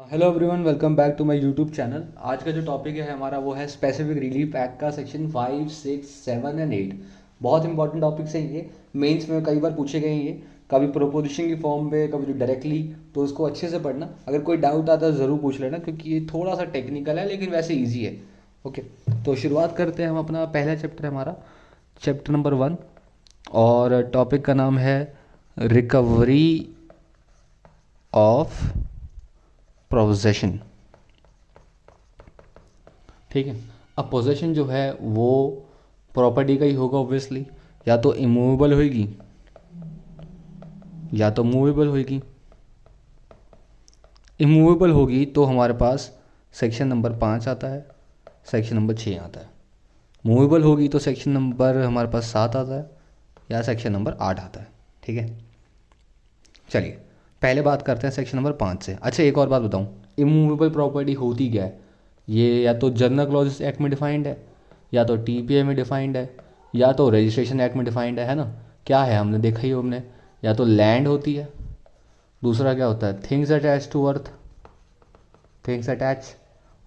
Hello everyone, welcome back to my YouTube channel. आज का जो टॉपिक है हमारा वो है स्पेसिफिक रिलीफ एक्ट का सेक्शन 5, 6, 7 एंड 8। बहुत इंपॉर्टेंट टॉपिक्स हैं ये। मेंस में कई बार पूछे गए हैं ये, कभी प्रोपोजिशन की फॉर्म पे, कभी डायरेक्टली। तो इसको अच्छे से पढ़ना। अगर कोई डाउट आता है ज़रूर पूछ लेना, क्योंकि ये थोड़ा सा टेक्निकल है लेकिन वैसे ईजी है। ओके, तो शुरुआत करते हैं हम। अपना पहला चैप्टर है हमारा चैप्टर नंबर 1, और टॉपिक का नाम है रिकवरी ऑफ पोजेशन। ठीक है। अब पोजेशन जो है वो प्रॉपर्टी का ही होगा ऑब्वियसली। या तो इमूवेबल होगी या तो मूवेबल होगी। इमूवेबल होगी तो हमारे पास सेक्शन नंबर 5 आता है, सेक्शन नंबर 6 आता है। मूवेबल होगी तो सेक्शन नंबर हमारे पास 7 आता है या सेक्शन नंबर 8 आता है। ठीक है, चलिए पहले बात करते हैं सेक्शन नंबर 5 से। अच्छा, एक और बात बताऊं, इमूवेबल प्रॉपर्टी होती क्या है? ये या तो जनरल क्लॉजेस एक्ट में डिफाइंड है, या तो टीपीए में डिफाइंड है, या तो रजिस्ट्रेशन एक्ट में डिफाइंड है ना? क्या है हमने देखा ही हमने। या तो लैंड होती है, दूसरा क्या होता है things attach to earth, things attach,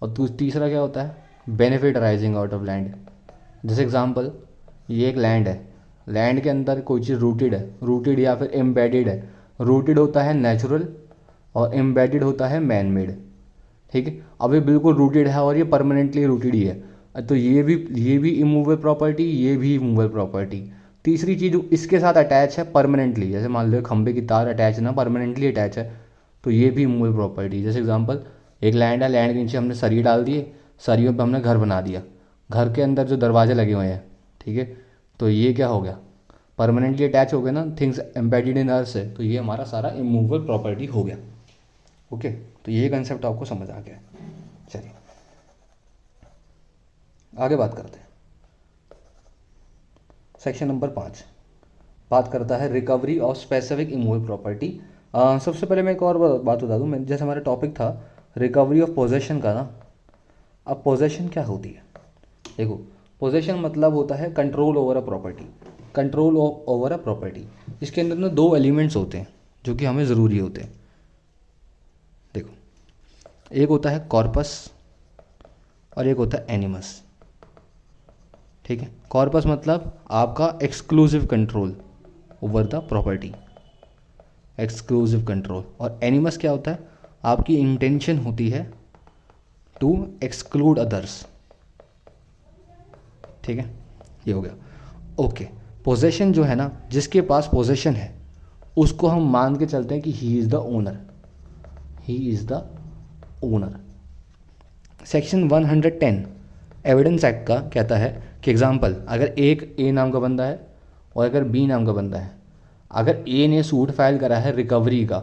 और तीसरा क्या होता है benefit arising out of land. जैसे एग्जांपल, ये एक लैंड है, लैंड के अंदर कोई चीज़ रूटेड है, रूटेड या फिर एम्बेडेड है। रूटेड होता है नेचुरल और एम्बेडेड होता है मैन मेड। ठीक है, अब ये बिल्कुल रूटेड है और ये परमानेंटली रूटेड ही है, तो ये भी इमूवेबल प्रॉपर्टी, ये भी इमूवेबल प्रॉपर्टी। तीसरी चीज़ जो इसके साथ अटैच है परमानेंटली, जैसे मान लो खंभे की तार अटैच है ना, परमानेंटली अटैच है, तो ये भी इमूवेबल प्रॉपर्टी। जैसे एग्जांपल, एक लैंड है, लैंड के नीचे हमने सरिये डाल दिए, सरियों पे हमने घर बना दिया, घर के अंदर जो दरवाजे लगे हुए हैं, ठीक है, तो ये क्या हो गया परमानेंटली अटैच हो गया ना, थिंग्स एम्बेडेड इन अर्थ से, तो ये हमारा सारा इमूवेबल प्रॉपर्टी हो गया। ओके, तो ये कंसेप्ट आपको समझ आ गया। चलिए आगे बात करते हैं। सेक्शन नंबर 5 बात करता है recovery of specific immovable property. सबसे पहले मैं एक और बात बता दूं, मैं जैसे हमारा टॉपिक था रिकवरी ऑफ पोजेशन का ना। अब पोजेशन क्या होती है? देखो, पोजेशन मतलब होता है control over a property, control over a property. इसके अंदर ना दो एलिमेंट्स होते हैं जो कि हमें ज़रूरी होते हैं। देखो, एक होता है कॉर्पस और एक होता है एनिमस। ठीक है, कॉर्पस मतलब आपका exclusive control over the property, exclusive control. और एनिमस क्या होता है? आपकी इंटेंशन होती है टू एक्सक्लूड अदर्स। ठीक है, ये हो गया। ओके, पोजेशन जो है ना, जिसके पास पोजेशन है उसको हम मान के चलते हैं कि he is the owner, he is the owner. Section 110 evidence act का कहता है कि एग्जाम्पल, अगर एक ए नाम का बंदा है और अगर बी नाम का बंदा है, अगर ए ने सूट फाइल करा है रिकवरी का,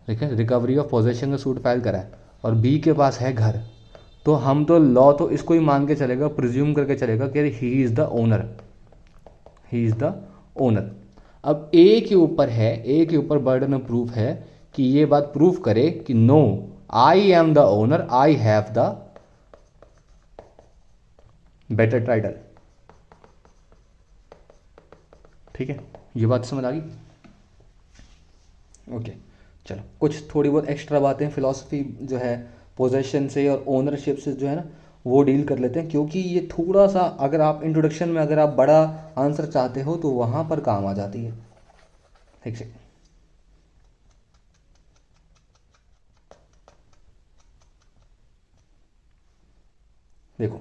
ठीक है, रिकवरी ऑफ पोजेशन का सूट फाइल करा है, और बी के पास है घर, तो हम तो लॉ तो इसको ही मान के चलेगा, प्रिज्यूम करके चलेगा कि he is the owner, he is the owner. अब ए के ऊपर है, ए के ऊपर बर्डन ऑफ प्रूफ है कि ये बात प्रूफ करे कि no, I am the owner, I have the better title. ठीक है, ये बात समझ आ गई? ओके, चलो कुछ थोड़ी बहुत एक्स्ट्रा बातें फिलॉसफी जो है पोजेशन से और ओनरशिप से जो है ना वो डील कर लेते हैं, क्योंकि ये थोड़ा सा अगर आप इंट्रोडक्शन में अगर आप बड़ा आंसर चाहते हो तो वहाँ पर काम आ जाती है। ठीक से देखो,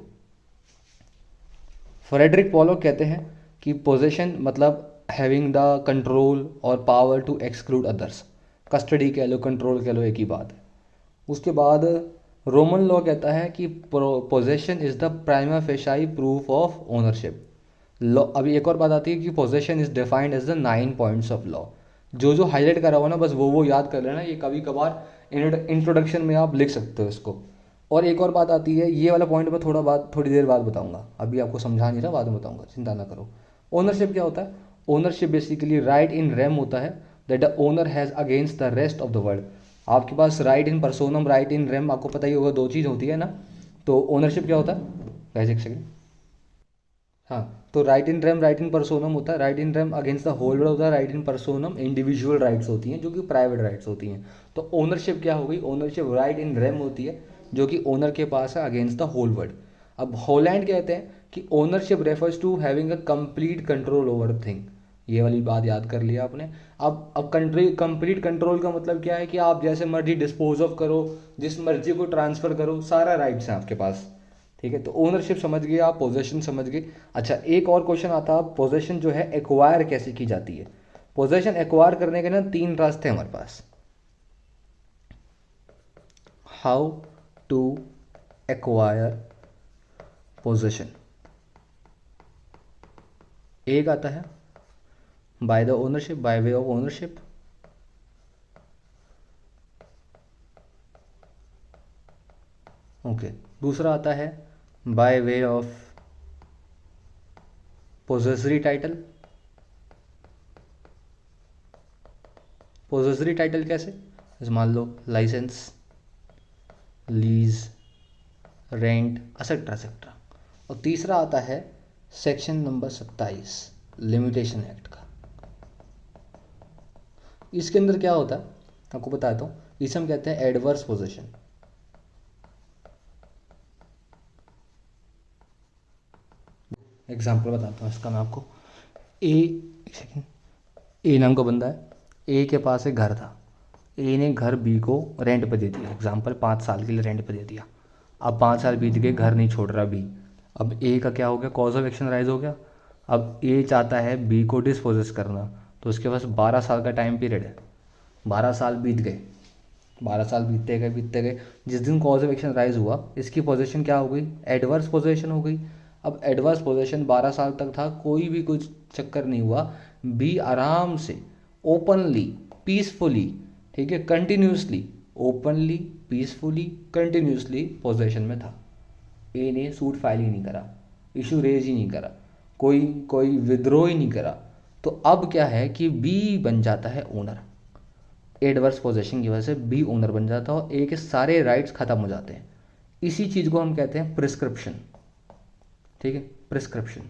फ्रेडरिक पोलो कहते हैं कि पोजेशन मतलब हैविंग द कंट्रोल और power to exclude others. Custody कह लो, कंट्रोल कह लो, एक ही बात है। उसके बाद रोमन लॉ कहता है कि possession is the prima facie proof of ownership. Law, अभी एक और बात आती है कि possession is defined as the 9 points of law. जो हाईलाइट करा हुआ ना, बस वो याद कर लेना, ये कभी कभार इंट्रोडक्शन में आप लिख सकते हो इसको। और एक और बात आती है, ये वाला पॉइंट मैं थोड़ी देर बाद बताऊंगा, अभी आपको समझा नहीं रहा, बाद में बताऊंगा, चिंता ना करो। ओनरशिप क्या होता है? Ownership basically right in RAM होता है, that the owner has against the rest of the world. आपके पास right in पर्सोनम, right in RAM, आपको पता ही होगा, दो चीज़ होती है ना। तो ओनरशिप क्या होता है? गाइस एक सेकंड, हाँ, तो right in rem right in personam होता है, right in rem against the whole world होता है, right in personam individual rights होती हैं जो कि प्राइवेट राइट्स होती हैं। तो ओनरशिप क्या हो गई, ओनरशिप राइट इन रेम होती है जो कि ओनर के पास है अगेंस्ट द होल वर्ल्ड। अब हॉलैंड कहते हैं कि ownership refers to having a complete control over thing. ये वाली बात याद कर लिया आपने। अब कंट्री कंप्लीट कंट्रोल का मतलब क्या है कि आप जैसे मर्जी डिस्पोज ऑफ करो, जिस मर्जी को ट्रांसफ़र करो, सारा राइट्स हैं आपके पास। ठीक है, तो ओनरशिप समझ गए आप, पोजेशन समझ गए। अच्छा, एक और क्वेश्चन आता है, पोजेशन जो है एक्वायर कैसे की जाती है। पोजेशन एक्वायर करने के ना 3 रास्ते हैं हमारे पास। How to acquire possession. एक आता है by the ownership, by way of ownership. Okay, दूसरा आता है by way of possessory title. Possessory title कैसे, जैसे मान लो licence, lease, rent, etcetera etcetera. और तीसरा आता है सेक्शन नंबर 27 लिमिटेशन एक्ट का। इसके अंदर क्या होता है आपको बताता हूँ, इसे हम कहते हैं एडवर्स पोजेशन। एग्जाम्पल बताता हूँ इसका मैं आपको। एक सेकेंड, ए नाम का बंदा है, ए के पास एक घर था, ए ने घर बी को रेंट पे दे दिया, एग्जाम्पल 5 साल के लिए रेंट पे दे दिया। अब 5 साल बीत गए, घर नहीं छोड़ रहा बी। अब ए का क्या हो गया, कॉज ऑफ एक्शन राइज हो गया। अब ए चाहता है बी को डिस्पोजेस करना, तो उसके पास 12 साल का टाइम पीरियड है। 12 साल बीत गए, 12 साल बीतते गए, जिस दिन कॉज ऑफ एक्शन राइज हुआ इसकी पोजीशन क्या हो गई, एडवर्स पोजीशन हो गई। अब एडवर्स पोजीशन 12 साल तक था, कोई भी कुछ चक्कर नहीं हुआ, बी आराम से ओपनली पीसफुली, ठीक है, continuously, openly peacefully continuously position में था। ए ने सूट फाइल ही नहीं करा, इशू रेज ही नहीं करा, कोई कोई विद्रोह ही नहीं करा। तो अब क्या है कि बी बन जाता है ओनर। एडवर्स पोजेशन की वजह से बी ओनर बन जाता है और ए के सारे राइट्स खत्म हो जाते हैं। इसी चीज़ को हम कहते हैं प्रिस्क्रिप्शन। ठीक है, प्रिस्क्रिप्शन,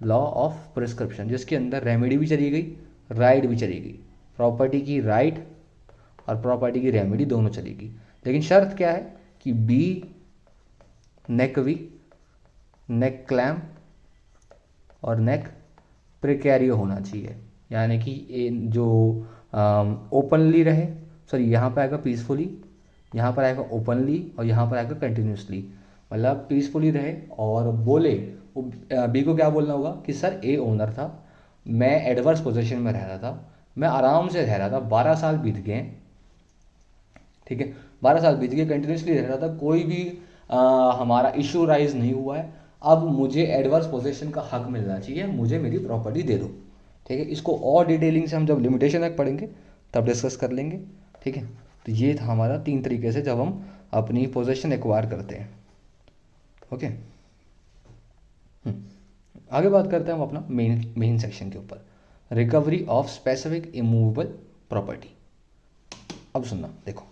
लॉ ऑफ प्रिस्क्रिप्शन, जिसके अंदर रेमेडी भी चली गई, राइट भी चली गई। प्रॉपर्टी की राइट और प्रॉपर्टी की रेमेडी दोनों चलेगी, लेकिन शर्त क्या है कि बी नेक वी, नेक क्लैम और नेक प्रिकैरियो होना चाहिए। यानी कि जो ओपनली रहे, सॉरी यहाँ पर आएगा पीसफुली, यहाँ पर आएगा ओपनली और यहाँ पर आएगा कंटिन्यूसली। मतलब पीसफुली रहे और बोले, बी को क्या बोलना होगा कि सर ए ओनर था, मैं एडवर्स पोजीशन में रह रहा था, मैं आराम से रह रहा था, 12 साल बीत गए, ठीक है, 12 साल बीत गए, कंटिन्यूसली रह रहा था, कोई भी हमारा इशू राइज नहीं हुआ है। अब मुझे एडवर्स पोजीशन का हक मिलना चाहिए, मुझे मेरी प्रॉपर्टी दे दो। ठीक है, इसको और डिटेलिंग से हम जब लिमिटेशन एक्ट पढ़ेंगे तब डिस्कस कर लेंगे। ठीक है, तो ये था हमारा 3 तरीके से जब हम अपनी पोजीशन एक्वायर करते हैं। ओके, आगे बात करते हैं हम अपना मेन सेक्शन के ऊपर, recovery of specific immovable property. अब सुनना, देखो,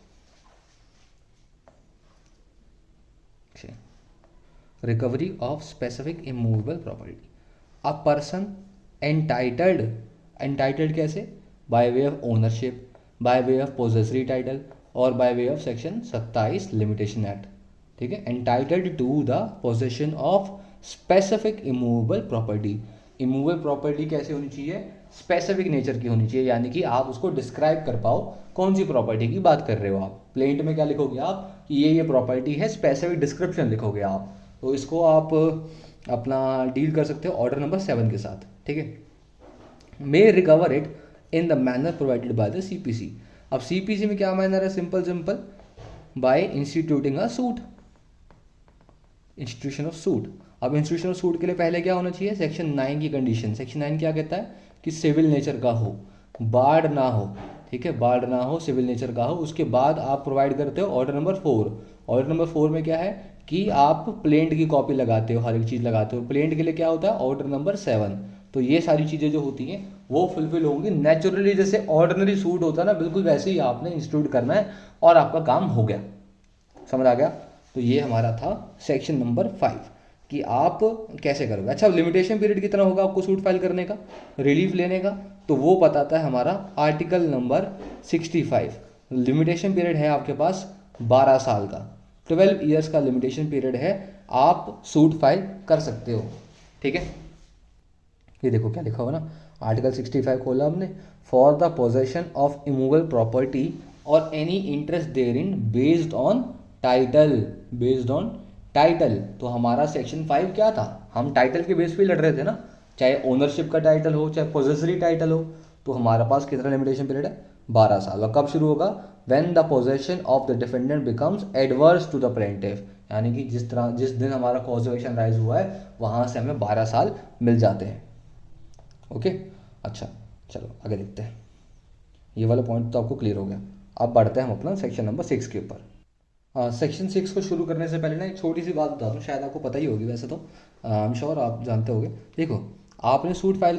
recovery of specific immovable property. A person entitled, entitled कैसे, by way of ownership, by way of possessory title और by way of section 27 limitation act. ठीक है, entitled to the possession of specific immovable property. Immovable property कैसे होनी चाहिए, specific nature की होनी चाहिए, यानी कि आप उसको डिस्क्राइब कर पाओ कौन सी प्रॉपर्टी की बात कर रहे हो आप। प्लेंट में क्या लिखोगे आप कि ये प्रॉपर्टी है, स्पेसिफिक डिस्क्रिप्शन लिखोगे आप। तो इसको आप अपना डील कर सकते हो ऑर्डर नंबर 7 के साथ। ठीक है, may recover it in the manner provided by the CPC. अब सीपीसी में क्या मैनर है, simple by instituting a suit, institution of suit. अब इंस्टीट्यूशन ऑफ सूट के लिए पहले क्या होना चाहिए, सेक्शन 9 की कंडीशन। सेक्शन 9 क्या कहता है कि सिविल नेचर का हो, बाढ़ ना हो। ठीक है, बाढ़ ना हो, सिविल नेचर का हो। उसके बाद आप प्रोवाइड करते हो ऑर्डर नंबर 4। ऑर्डर नंबर 4 में क्या है कि आप प्लेंट की कॉपी लगाते हो, हर एक चीज़ लगाते हो। प्लेंट के लिए क्या होता है ऑर्डर नंबर 7। तो ये सारी चीज़ें जो होती हैं वो फुलफिल होंगी नेचुरली, जैसे ऑर्डिनरी सूट होता है ना, बिल्कुल वैसे ही आपने इंस्टीट्यूट करना है और आपका काम हो गया। समझ आ गया। तो ये हमारा था सेक्शन नंबर 5। कि आप कैसे करोगे। अच्छा, लिमिटेशन पीरियड कितना होगा आपको सूट फाइल करने का, रिलीफ लेने का, तो वो बताता है हमारा आर्टिकल नंबर 65। लिमिटेशन पीरियड है आपके पास 12 साल का, 12 ईयर्स का लिमिटेशन पीरियड है, आप सूट फाइल कर सकते हो। ठीक है, ये देखो क्या लिखा हुआ ना, आर्टिकल 65 खोला हमने, for the possession of immovable property और any interest therein based on title, based on title. तो हमारा सेक्शन 5 क्या था, हम टाइटल के बेस पे लड़ रहे थे ना, चाहे ओनरशिप का टाइटल हो चाहे पोजेसरी टाइटल हो। तो हमारे पास कितना लिमिटेशन पीरियड है, 12 साल। और कब शुरू होगा, when the possession of the defendant becomes adverse to the plaintiff, यानी कि जिस दिन हमारा कॉज ऑफ एक्शन राइज हुआ है वहां से हमें 12 साल मिल जाते हैं। ओके, अच्छा चलो आगे देखते हैं। ये वाला पॉइंट तो आपको क्लियर हो गया। अब बढ़ते हैं हम अपना सेक्शन नंबर 6 के ऊपर। सेक्शन 6 को शुरू करने से पहले ना एक छोटी सी बात बता दूँ, शायद आपको पता ही होगी, वैसे तो आई एम श्योर आप जानते होगे। देखो, आपने सूट फाइल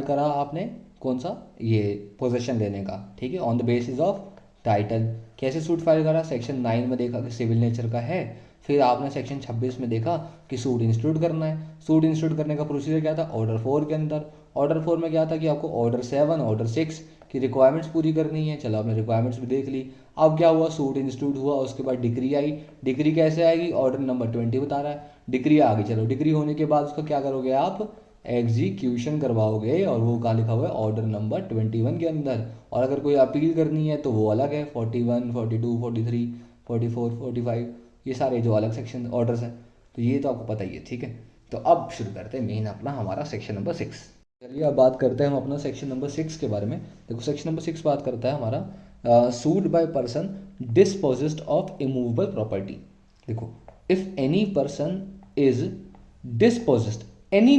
करा आपने कौन सा, ये पोजेशन लेने का, ठीक है, on the basis of title. कैसे सूट फाइल करा, सेक्शन 9 में देखा कि सिविल नेचर का है, फिर आपने सेक्शन 26 में देखा कि सूट इंस्टीट्यूट करना है। सूट इंस्टीट्यूट करने का प्रोसीजर क्या था, ऑर्डर 4 के अंदर। ऑर्डर 4 में क्या था कि आपको ऑर्डर 7 ऑर्डर 6 की रिक्वायरमेंट्स पूरी करनी है। चलो आपने रिक्वायरमेंट्स भी देख ली। अब क्या हुआ, सूट इंस्टीट्यूट हुआ, उसके बाद डिग्री आई। डिग्री कैसे आएगी, ऑर्डर नंबर 20 बता रहा है, डिग्री आ गई। चलो डिग्री होने के बाद उसका क्या करोगे, आप एग्जीक्यूशन करवाओगे, और वो कहाँ लिखा हुआ है, ऑर्डर नंबर 21 के अंदर। और अगर कोई अपील करनी है तो वो अलग है, 41 42 43 44 45, ये सारे जो अलग सेक्शन ऑर्डर्स हैं। तो ये तो आपको पता ही है, ठीक है। तो अब शुरू करते हैं मेन अपना हमारा सेक्शन नंबर 6। चलिए अब बात करते हैं हम अपना सेक्शन नंबर 6 के बारे में। देखो सेक्शन नंबर 6 बात करता है हमारा suit by person dispossessed of immovable property. देखो, if any person is dispossessed, any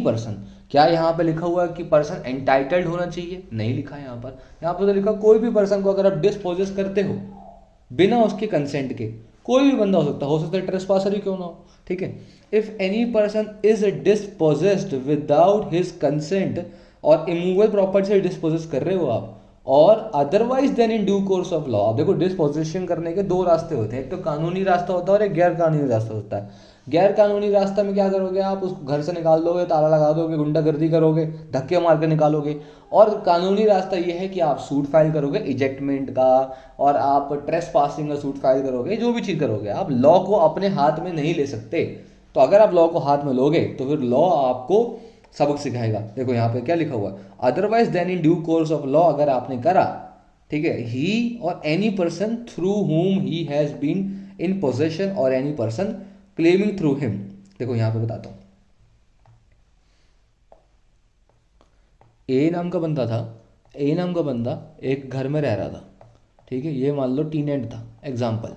person, क्या यहाँ पे लिखा हुआ है कि पर्सन एंटाइटल्ड होना चाहिए, नहीं लिखा है यहाँ पर। यहाँ पर तो लिखा कोई भी पर्सन को अगर आप डिस्पोजेस करते हो बिना उसके कंसेंट के, कोई भी बंदा हो सकता है ट्रेसपासर ही क्यों ना हो, ठीक है। If any person is dispossessed without his consent, और इमूवेबल प्रॉपर्टी से डिस्पोजेस कर रहे हो आप, और otherwise then in due course of law. आप देखो डिस्पोजिशन करने के दो रास्ते होते हैं, एक तो कानूनी रास्ता होता है और एक गैर कानूनी रास्ता होता है। गैर कानूनी रास्ता में क्या करोगे, आप उसको घर से निकाल दोगे, ताला लगा दोगे, गुंडागर्दी करोगे, धक्के मार कर निकालोगे। और कानूनी रास्ता ये है कि आप सूट फाइल करोगे इजेक्टमेंट का, और आप ट्रेस पासिंग का सूट फाइल करोगे, जो भी चीज़ करोगे। आप लॉ को अपने हाथ में नहीं ले सकते। तो अगर आप लॉ को हाथ में लोगे तो फिर लॉ आपको सबक सिखाएगा। देखो यहाँ पे क्या लिखा हुआ है, otherwise then in due course of law, अगर आपने करा, ठीक है, ही और any person through whom he has been in possession और any person claiming through him. देखो यहां पे बताता हूं, ए नाम का बंदा था, ए नाम का बंदा एक घर में रह रहा था, ठीक है, ये मान लो टीनेंट था एग्जाम्पल,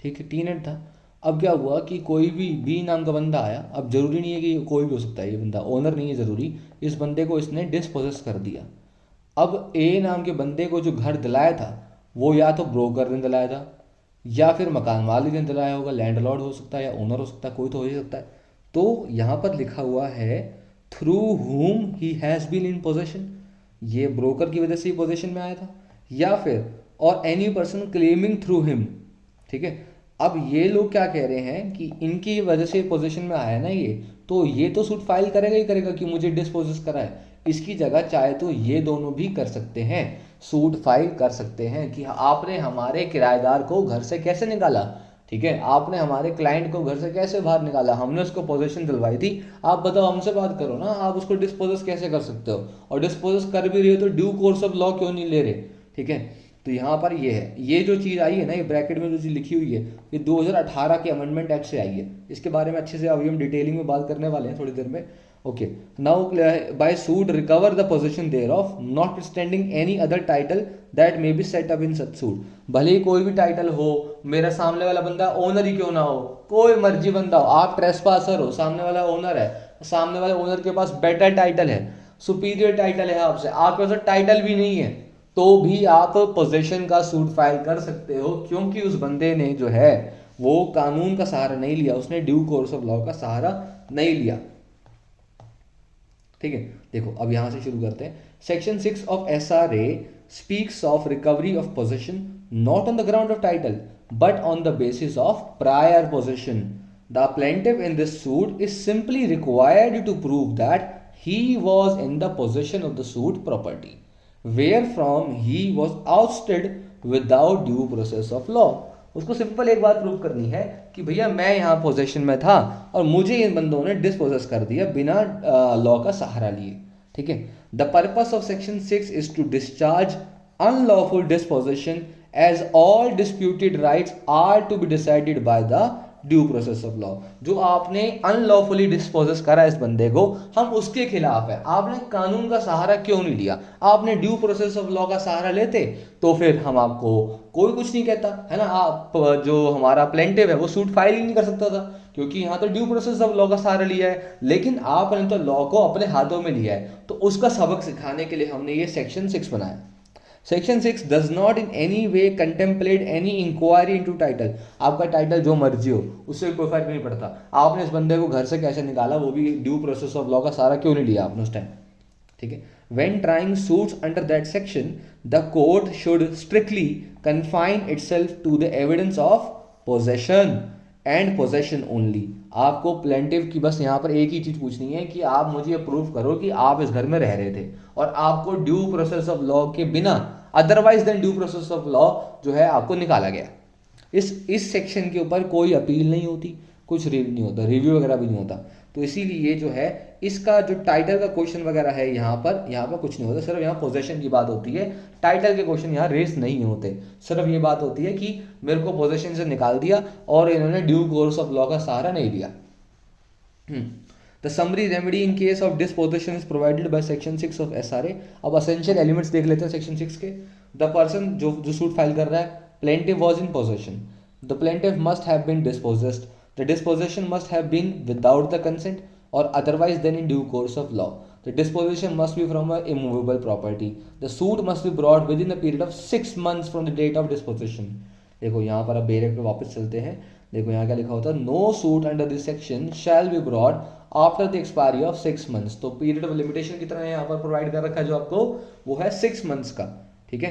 ठीक है, टीनेंट था। अब क्या हुआ कि कोई भी बी नाम का बंदा आया, अब जरूरी नहीं है कि कोई भी हो सकता है, ये बंदा ओनर नहीं है जरूरी, इस बंदे को इसने डिस्पोजेस कर दिया। अब ए नाम के बंदे को जो घर दिलाया था वो या तो ब्रोकर ने दिलाया था, या फिर मकान मालिक ने दिलाया होगा, लैंडलॉर्ड हो सकता है या ओनर हो सकता है, कोई तो हो ही सकता है। तो यहाँ पर लिखा हुआ है through whom he has been in possession, ये ब्रोकर की वजह से ही पोजेशन में आया था, या फिर और any person claiming through him, ठीक है। अब ये लोग क्या कह रहे हैं कि इनकी वजह से पोजीशन में आया ना ये, तो ये तो सूट फाइल करेगा ही करेगा कि मुझे डिस्पोजेस करा है। इसकी जगह चाहे तो ये दोनों भी कर सकते हैं, सूट फाइल कर सकते हैं कि आपने हमारे किराएदार को घर से कैसे निकाला, ठीक है, आपने हमारे क्लाइंट को घर से कैसे बाहर निकाला, हमने उसको पोजीशन दिलवाई थी, आप बताओ, हमसे बात करो ना, आप उसको डिस्पोजेस कैसे कर सकते हो, और डिस्पोजेस कर भी रहे हो तो ड्यू कोर्स ऑफ लॉ क्यों नहीं ले रहे, ठीक है। तो यहाँ पर ये है, ये जो चीज़ आई है ना, ये ब्रैकेट में जो चीज़ लिखी हुई है, ये 2018 के अमेंडमेंट एक्ट से आई है। इसके बारे में अच्छे से अभी हम डिटेलिंग में बात करने वाले हैं थोड़ी देर में। Okay, now by suit recover the position thereof not standing any other title that may be set up in such suit. भले ही कोई भी टाइटल हो, मेरा सामने वाला बंदा ओनर ही क्यों ना हो, कोई मर्जी बंदा हो, आप ट्रेसपासर हो, सामने वाला ओनर है, सामने वाले ओनर के पास बेटर टाइटल है, सुपीरियर टाइटल है आपसे, आपके पास टाइटल भी नहीं है, तो भी आप पोजेशन का सूट फाइल कर सकते हो, क्योंकि उस बंदे ने जो है वो कानून का सहारा नहीं लिया, उसने ड्यू कोर्स ऑफ लॉ का सहारा नहीं लिया, ठीक है। देखो अब यहां से शुरू करते हैं। Section 6 of SRA speaks of recovery of possession not on the ground of title but on the basis of prior possession. The plaintiff in this suit is simply required to prove that he was in the possession of the suit property wherefrom he was ousted without due process of law। उसको simple एक बात prove करनी है कि भैया मैं यहाँ possession में था और मुझे इन बंदों ने डिस्पोजेस कर दिया बिना लॉ का सहारा लिए। ठीक है, the purpose of section 6 is to discharge unlawful dispossession as all disputed rights are to be decided by the due process of law. जो आपने अनलॉफुली डिस्पोजेस करा इस बंदे को, हम उसके खिलाफ है। आपने कानून का सहारा क्यों नहीं लिया? आपने ड्यू प्रोसेस ऑफ लॉ का सहारा लेते तो फिर हम आपको कोई कुछ नहीं कहता है ना। आप जो हमारा प्लेंटिव है वो सूट फाइल ही नहीं कर सकता था, क्योंकि यहाँ तो ड्यू प्रोसेस ऑफ लॉ का सहारा लिया है। लेकिन आपने तो लॉ को अपने हाथों में लिया है, तो उसका सबक सिखाने के लिए हमने ये सेक्शन 6 बनाया। Section 6 does not in any way contemplate any inquiry into title. आपका टाइटल जो मर्जी हो, उससे कोई फर्क नहीं पड़ता। आपने इस बंदे को घर से कैसे निकाला, वो भी ड्यू प्रोसेस ऑफ लॉ का सहारा क्यों नहीं लिया आपने उस टाइम। ठीक है, when trying suits under that section the court should strictly confine itself to the evidence of possession and possession only. आपको प्लेंटिव की बस यहाँ पर एक ही चीज पूछनी है कि आप मुझे ये प्रूव करो कि आप इस घर में रह रहे थे, और आपको ड्यू प्रोसेस ऑफ लॉ के बिना, otherwise then due process of law जो है आपको निकाला गया। इस सेक्शन के ऊपर कोई अपील नहीं होती, कुछ नहीं होता, रिव्यू वगैरह भी नहीं होता। तो इसीलिए जो है इसका जो टाइटल का क्वेश्चन वगैरह है यहाँ पर कुछ नहीं होता। सिर्फ यहाँ पोजेशन की बात होती है, टाइटल के क्वेश्चन यहाँ रेस नहीं होते। सिर्फ ये बात होती है कि मेरे को पोजेशन से निकाल दिया और इन्होंने ड्यू कोर्स ऑफ लॉ का सहारा नहीं लिया। The summary remedy in case of dispossession is provided by section 6 of SRA। अब essential elements देख लेते हैं section 6 के। The person जो सूट फाइल कर रहा है, plaintiff was in possession, the plaintiff must have been dispossessed, the dispossession must have been without the consent or otherwise than in due course of law, the disposition must be from a immovable property, the suit must be brought within a period of 6 months from the date of dispossession। देखो यहाँ पर अब Barack पे वापस चलते हैं। देखो यहाँ क्या लिखा होता है, no suit under this section shall be brought after the expiry of 6 months. तो पीरियड ऑफ लिमिटेशन कितना है यहाँ पर प्रोवाइड कर रखा है जो आपको, वो है 6 मंथ्स का। ठीक है,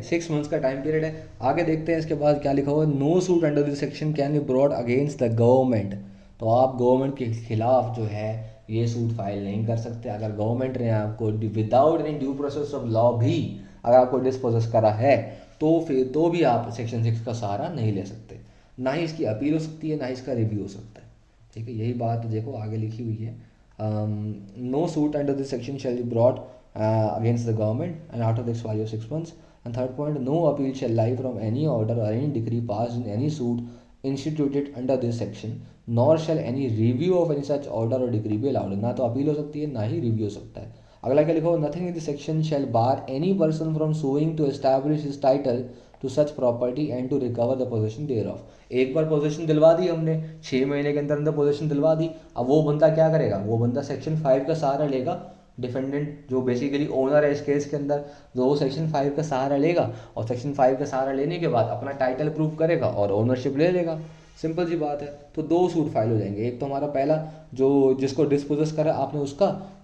6 मंथ्स का टाइम पीरियड है। आगे देखते हैं इसके बाद क्या लिखा हुआ है, no suit under this section can be brought against the government. तो आप गवर्नमेंट के खिलाफ जो है ये सूट फाइल नहीं कर सकते। अगर गवर्नमेंट ने आपको without any due process of law भी अगर आपको डिस्पोजेस करा है, तो फिर तो भी आप सेक्शन 6 का सहारा नहीं ले सकते। ना ही इसकी अपील हो सकती है, ना ही इसका रिव्यू हो सकता है। ठीक है, यही बात देखो आगे लिखी हुई है, no suit under this section shall be brought against the government and after the expiry of 6 months। And third point, no appeal shall lie from any order और any decree passed in any suit instituted under this section nor shall any review of any such order और decree be allowed. ना तो appeal हो सकती है, ना ही review हो सकता है। अगला क्या लिखो, nothing in this section shall bar any person from suing to establish his title to such property and to recover the possession thereof. एक बार पोजेशन दिलवा दी हमने, 6 महीने के अंदर अंदर पोजेशन दिलवा दी। अब वो बंदा क्या करेगा, वो बंदा सेक्शन 5 का सहारा लेगा। डिफेंडेंट जो बेसिकली ओनर है इस केस के अंदर, जो वो सेक्शन 5 का सहारा लेगा और सेक्शन 5 का सहारा लेने के बाद अपना टाइटल प्रूव करेगा और ओनरशिप ले लेगा। सिंपल सी बात है। तो 2 सूट फाइल हो जाएंगे। एक तो हमारा पहला जो जिसको डिस्पोजेस करा आपने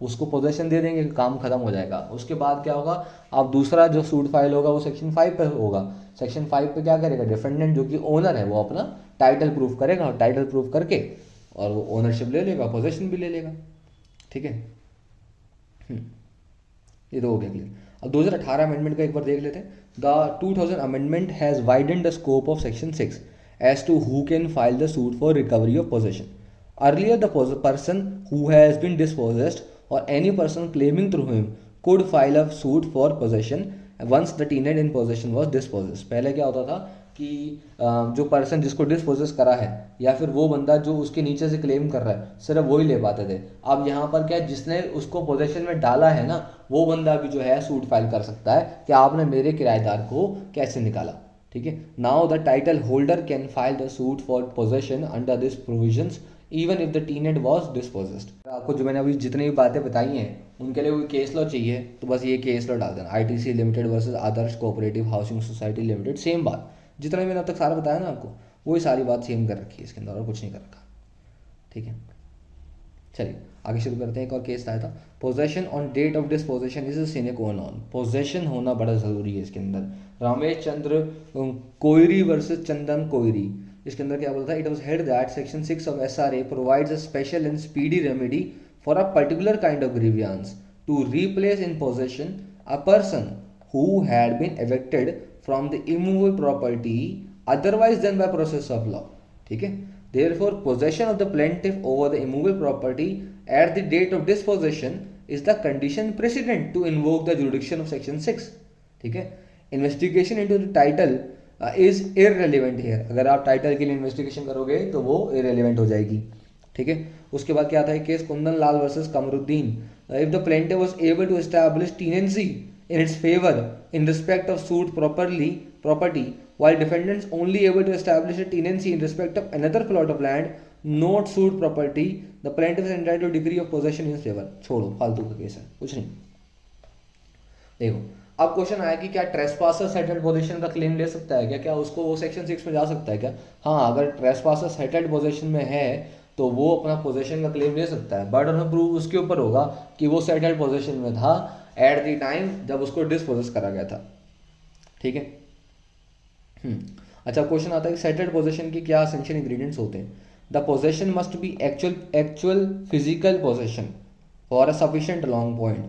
उसको पोजेशन दे देंगे, काम खत्म हो जाएगा। उसके बाद क्या होगा, आप दूसरा जो सूट फाइल होगा वो सेक्शन 5 पे होगा। सेक्शन 5 पे क्या करेगा, डिफेंडेंट जो कि ओनर है वो अपना टाइटल प्रूफ करेगा और टाइटल प्रूफ करके और वो ओनरशिप ले लेगा, पोजेशन भी ले लेगा। ठीक है, ये तो हो गया क्लियर। अब 2018 अमेंडमेंट का एक बार देख लेते हैं। The 2000 amendment has widened the scope of section 6 as to who can file the suit for recovery of possession. Earlier, the person who has been dispossessed or any person claiming through him could file a suit for possession once the tenant in possession was dispossessed। पहले क्या होता था कि जो person जिसको dispossess करा है या फिर वो बंदा जो उसके नीचे से क्लेम कर रहा है, सिर्फ वो ही ले पाते थे। अब यहाँ पर क्या, जिसने उसको पोजेशन में डाला है ना, वो बंदा भी जो है सूट फाइल कर सकता है कि आपने मेरे किराएदार को कैसे निकाला। ठीक है, now the title holder can file the suit for possession under this provisions even if the tenant was dispossessed. आपको जो मैंने अभी जितनी भी बातें बताई हैं उनके लिए कोई केस लॉ चाहिए तो बस ये केस लॉ डाल देना, ITC limited versus Adarsh cooperative housing society limited. Same बात जितना मैंने अब तक सारा बताया ना आपको, वही सारी बात सेम कर रखी है इसके अंदर और कुछ नहीं कर रखा। ठीक है, चलिए आगे शुरू करते हैं। एक और केस आया था, possession on date of dispossession is sine qua non. Possession होना बड़ा ज़रूरी है इसके अंदर। रमेश चंद्र कोयरी वर्सेस चंदन कोयरी। इसके अंदर क्या बोलता है, it was held that section 6 of SRA provides a special and speedy remedy for a particular kind of grievance to replace in possession a person who had been evicted from the immovable property otherwise than by process of law. ठीक है, therefore possession of the plaintiff over the immovable property at the date of dispossession is the condition precedent to invoke the jurisdiction of section 6. ठीक है, investigation into the title is irrelevant here. अगर आप title के लिए investigation करोगे तो वो irrelevant हो जाएगी. ठीक है, उसके बाद क्या आता है, case Kundan Lal versus Kamaruddin. If the plaintiff was able to establish tenancy in its favor in respect of suit property, while defendants only able to establish a tenancy in respect of another plot of land, not suit property, the plaintiff is entitled to degree of possession in his favor. छोड़ो, फालतू का case है, कुछ नहीं. देखो, अब question आया कि क्या ट्रेसपासर सेटल्ड पोजीशन का क्लेम ले सकता है क्या, क्या उसको वो सेक्शन 6 में जा सकता है क्या? हाँ, अगर ट्रेसपासर सेटल्ड पोजीशन में है तो वो अपना पोजीशन का क्लेम ले सकता है. बर्डन ऑफ प्रूफ उसके ऊपर होगा कि वो सेटल्ड पोजीशन में था एट द टाइम जब उसको डिस्पोजेस करा गया था. ठीक है. अच्छा, क्वेश्चन आता है कि सेटल्ड पोजीशन की क्या एसेंशियल इंग्रेडिएंट्स होते हैं. The position must B actual physical position for a sufficient long point.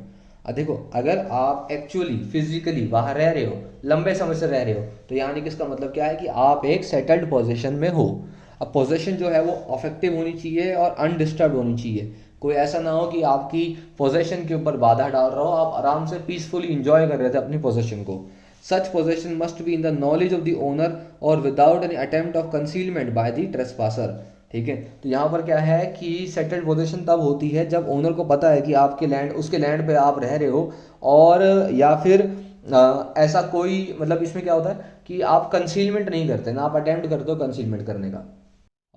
देखो, अगर आप एक्चुअली फिजिकली बाहर रह रहे हो, लंबे समय से रह रहे हो, तो यानी कि इसका मतलब क्या है कि आप एक सेटल्ड पोजीशन में हो. अब पोजीशन जो है वो अफेक्टिव होनी चाहिए और अनडिस्टर्ब होनी चाहिए. कोई ऐसा ना हो कि आपकी पोजीशन के ऊपर बाधा डाल रहा हो, आप आराम से पीसफुली इंजॉय कर रहे थे अपनी पोजीशन को. Such position must be in the knowledge of the owner और without any attempt of concealment by the trespasser. ठीक है, तो यहाँ पर क्या है कि सेटल्ड पोजीशन तब होती है जब ओनर को पता है कि आपके लैंड, उसके लैंड पे आप रह रहे हो, और या फिर ऐसा कोई, मतलब इसमें क्या होता है कि आप कंसीलमेंट नहीं करते ना, आप अटेम्प्ट करते हो कंसीलमेंट करने का.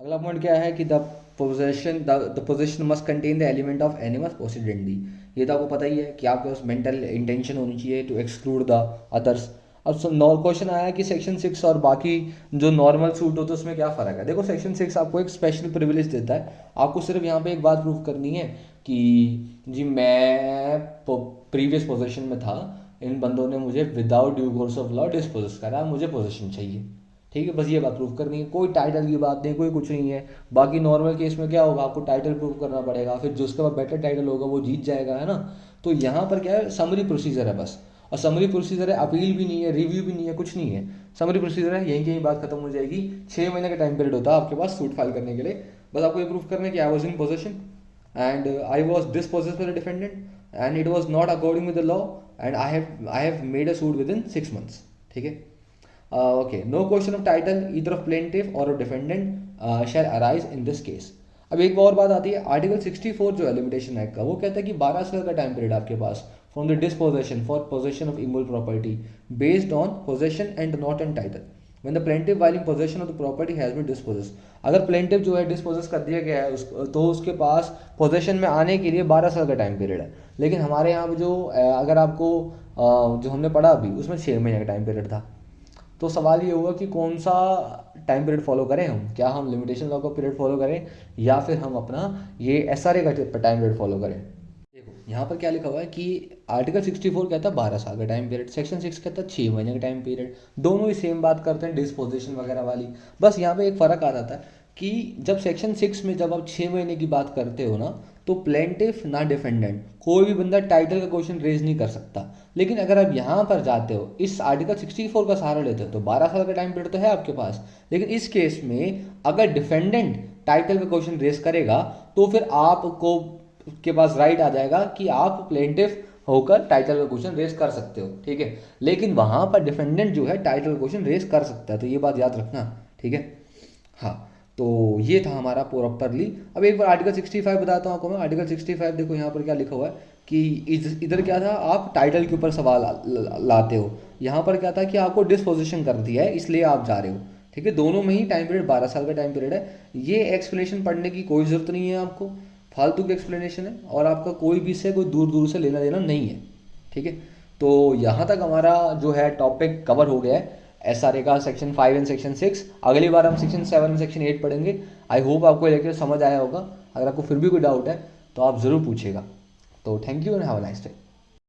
अगला पॉइंट क्या है कि the position must contain the element of animus possidendi. ये तो आपको पता ही है कि आपके पास मेंटल इंटेंशन होनी चाहिए टू एक्सक्लूड द अदर्स. अब क्वेश्चन आया कि सेक्शन 6 और बाकी जो नॉर्मल सूट होते हैं उसमें क्या फ़र्क है. देखो, सेक्शन 6 आपको एक स्पेशल प्रिविलेज देता है. आपको सिर्फ यहाँ पे एक बात प्रूव करनी है कि जी मैं प्रीवियस पोजीशन में था, इन बंदों ने मुझे without due course of law dispossess करा, मुझे पोजीशन चाहिए. ठीक है, बस ये बात प्रूव करनी है, कोई टाइटल की बात नहीं, कोई कुछ नहीं है. बाकी नॉर्मल केस में क्या होगा, आपको टाइटल प्रूव करना पड़ेगा, फिर जिसके पास बेटर टाइटल होगा वो जीत जाएगा, है ना. तो यहाँ पर क्या है, समरी प्रोसीजर है बस. और समरी प्रोसीजर है, अपील भी नहीं है, रिव्यू भी नहीं है, कुछ नहीं है, समरी प्रोसीजर है. यहीं बात खत्म हो जाएगी. 6 महीने का टाइम पीरियड होता है आपके पास सूट फाइल करने के लिए. बस आपको ये प्रूव करना है कि I was in possession and I was dispossessed by the defendant and it was not according with the law and I have made a suit within 6 months. ठीक है. Okay, no question of title either of plaintiff or of defendant shall arise in this case. अब एक और बात आती है, article 64 जो है लिमिटेशन एक्ट का, वो कहता है कि 12 साल का टाइम पीरियड आपके पास from the dispossession for possession of immovable property based on possession and not on title when the plaintiff while in possession of the property has been dispossess. अगर प्लेंटिफ जो है डिस्पोजेस कर दिया गया है तो उसके पास पोजेशन में आने के लिए 12 साल का टाइम पीरियड है. लेकिन हमारे यहाँ पे जो अगर आपको जो हमने पढ़ा अभी उसमें 6 महीने का टाइम पीरियड था. तो सवाल ये होगा कि कौन सा टाइम पीरियड फॉलो करें हम, क्या हम लिमिटेशन लॉ का पीरियड फॉलो करें या फिर हम अपना ये SRA का टाइम पीरियड फॉलो करें. देखो, यहाँ पर क्या लिखा हुआ है कि आर्टिकल 64 कहता है 12 साल का टाइम पीरियड, सेक्शन 6 कहता है 6 महीने का टाइम पीरियड. दोनों ही सेम बात करते हैं, डिस्पोजिशन वगैरह वाली. बस यहाँ पे एक फ़र्क आ जाता है कि जब सेक्शन 6 में जब आप 6 महीने की बात करते हो ना, तो प्लेंटिफ ना डिफेंडेंट कोई भी बंदा टाइटल का क्वेश्चन रेज नहीं कर सकता. लेकिन अगर आप यहाँ पर जाते हो, इस आर्टिकल 64 का सहारा लेते हो, तो 12 साल का टाइम पीरियड तो है आपके पास. लेकिन इस केस में अगर डिफेंडेंट टाइटल का क्वेश्चन रेज करेगा तो फिर आपको के पास राइट आ जाएगा कि आप प्लेंटिफ होकर टाइटल का क्वेश्चन रेज कर सकते हो. ठीक है, लेकिन वहाँ पर डिफेंडेंट जो है टाइटल का क्वेश्चन रेज कर सकता है, तो ये बात याद रखना. ठीक है. हाँ, तो ये था हमारा प्रॉपरली. अब एक बार आर्टिकल 65 बताता हूँ आपको मैं. आर्टिकल 65 देखो यहाँ पर क्या लिखा हुआ है कि इधर क्या था, आप टाइटल के ऊपर सवाल लाते हो. यहाँ पर क्या था कि आपको डिस्पोजिशन कर दिया है इसलिए आप जा रहे हो. ठीक है, दोनों में ही टाइम पीरियड 12 साल का टाइम पीरियड है. ये एक्सप्लेनेशन पढ़ने की कोई ज़रूरत नहीं है आपको, फालतू की एक्सप्लेनेशन है और आपका कोई भी इससे कोई दूर दूर से लेना देना नहीं है. ठीक है, तो यहाँ तक हमारा जो है टॉपिक कवर हो गया है SRA का सेक्शन 5 एंड सेक्शन 6. अगली बार हम सेक्शन 7 एंड सेक्शन 8 पढ़ेंगे. आई होप आपको लेक्चर समझ आया होगा. अगर आपको फिर भी कोई डाउट है तो आप ज़रूर पूछिएगा. तो thank you and have a nice day.